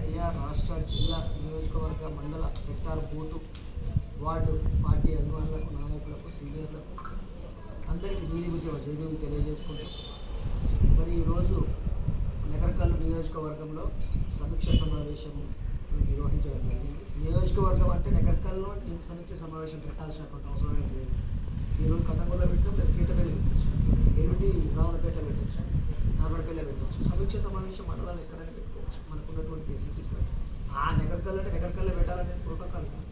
జాతీయ రాష్ట్ర జిల్లా నియోజకవర్గ మండల సెక్టార్ బూతు వార్డు పార్టీ అభిమానులకు నాయకులకు సీనియర్లకు అందరికీ నీలి ఉద్యమ జైలు తెలియజేసుకుంటూ మరి ఈరోజు నగరకల్లు నియోజకవర్గంలో సమీక్ష సమావేశం నిర్వహించడం జరిగింది. నియోజకవర్గం అంటే నగరకల్లో సమీక్ష సమావేశం పెట్టాల్సిన అవసరం లేదు. ఈరోజు కట్టంగూరులో పెట్టడం లేదు, కీటపల్లి పెట్టచ్చు, ఎల్లుండి రావణపేట పెట్టచ్చు, నాగడపల్లి పెట్టచ్చు. సమీక్ష సమావేశం మండలాలు ఎక్కడైనా పెట్టుకోవచ్చు మనకున్నటువంటి ఫెసిలిటీస్ బట్టి. ఆ నగరకల్లు అంటే నగరకల్లో పెట్టాలనే ప్రోటోకాల్ కాదు,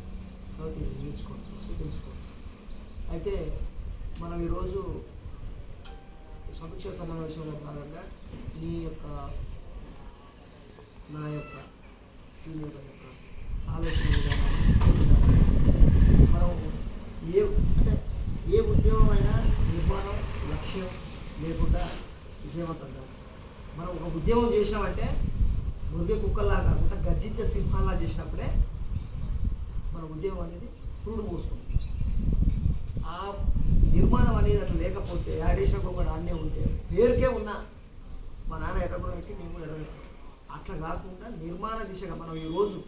కాబట్టి నేర్చుకోండి, ఫస్ట్ తెలుసుకోండి. అయితే మనం ఈరోజు సమీక్ష సమావేశంలో భాగంగా నా యొక్క సీనియర్ యొక్క ఆలోచన విధానం మనం ఏ ఉద్యమం అయినా నిర్మాణం లక్ష్యం లేకుండా విజయవంతం కాదు. మనం ఒక ఉద్యమం చేసినామంటే మురిగే కుక్కల్లా కాకుండా గర్జించే సింహాల్లా చేసినప్పుడే మన ఉద్యమం అనేది పురుడు పోసుకుంటుంది. ఆ నిర్మాణం అనేది అట్లా లేకపోతే ఆడేసిన కూడా అన్నీ ఉంటే పేరుకే ఉన్నా మా నాన్న ఎర్రగురం పెట్టి నేను కూడా ఎర్రగెట్టాను అట్లా కాకుండా నిర్మాణ దిశగా మనం ఈరోజు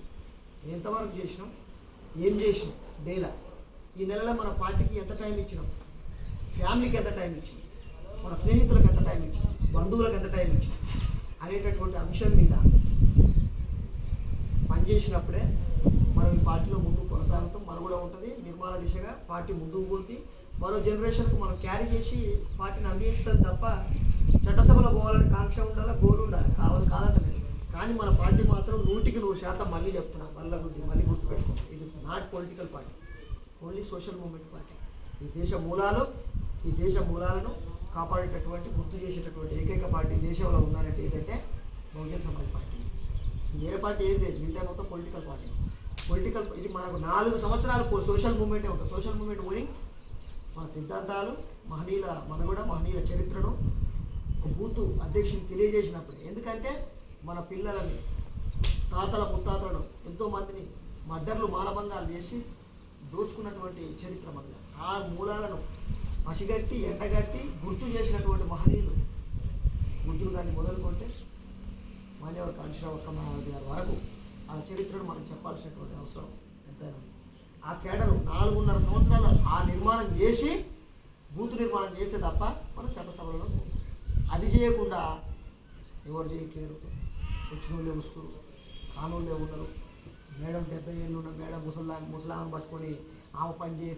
ఎంతవరకు చేసినాం, ఏం చేసినాం, డేలా ఈ నెలలో మన పార్టీకి ఎంత టైం ఇచ్చినాం, ఫ్యామిలీకి ఎంత టైం ఇచ్చినాం, మన స్నేహితులకు ఎంత టైం ఇచ్చినాం, బంధువులకు ఎంత టైం ఇచ్చినాం అనేటటువంటి అంశం మీద పనిచేసినప్పుడే మనం ఈ పార్టీలో ముందుకు కొనసాగుతాం. మనం కూడా ఉంటుంది నిర్మాణ దిశగా పార్టీ ముందుకు పోతుంది. మరో జనరేషన్కు మనం క్యారీ చేసి పార్టీని అందిస్తుంది తప్ప చట్టసభలో పోవాలని కాంక్ష ఉండాలి, గోల్ ఉండాలి, కాదంటలేదు. కానీ మన పార్టీ మాత్రం 100% మళ్ళీ చెప్తున్నాం, మళ్ళీ గుర్తుపెట్టుకోండి, ఇది not political party, only social movement party. ఈ దేశ మూలాలను కాపాడేటటువంటి, గుర్తు చేసేటటువంటి ఏకైక పార్టీ దేశంలో ఉందంటే ఏదంటే బహుజన్ సమాజ్ పార్టీ. వేరే పార్టీ ఏది లేదు, మిగతా మొత్తం పొలిటికల్ పార్టీ. ఇది మనకు 4 సంవత్సరాలు సోషల్ మూవ్మెంటే ఉంటుంది. సోషల్ మూవ్మెంట్ పోయి మన సిద్ధాంతాలు, మహనీయుల మనుగడ, మహనీయుల చరిత్రను ఒక బూతు అధ్యక్షుని తెలియజేసినప్పుడు, ఎందుకంటే మన పిల్లలని, తాతల ముత్తాతలను ఎంతోమందిని మర్డర్లు, మానభంగాలు చేసి దోచుకున్నటువంటి చరిత్ర మన. ఆ మూలాలను పసిగట్టి, ఎండగట్టి గుర్తు చేసినటువంటి మహనీయులు, బుద్ధులు కానీ మొదలుకుంటే మాన్యవర్ కాంక్షరావు మహారాజు గారి వరకు ఆ చరిత్రను మనం చెప్పాల్సినటువంటి అవసరం ఎంతైనా ఉంది. ఆ కేడరు 4.5 సంవత్సరాలు ఆ నిర్మాణం చేసి బూతు నిర్మాణం చేసే తప్ప మనం చట్టసభలలో అది చేయకుండా ఎవరు చేయట్లేరు. వచ్చిన వాళ్ళే వస్తారు, కానోళ్ళే ఉన్నారు. మేడం 70 ఏళ్ళు ఉన్న మేడం ముసలాన్ని పట్టుకొని ఆమె పని చేయట్లేదు.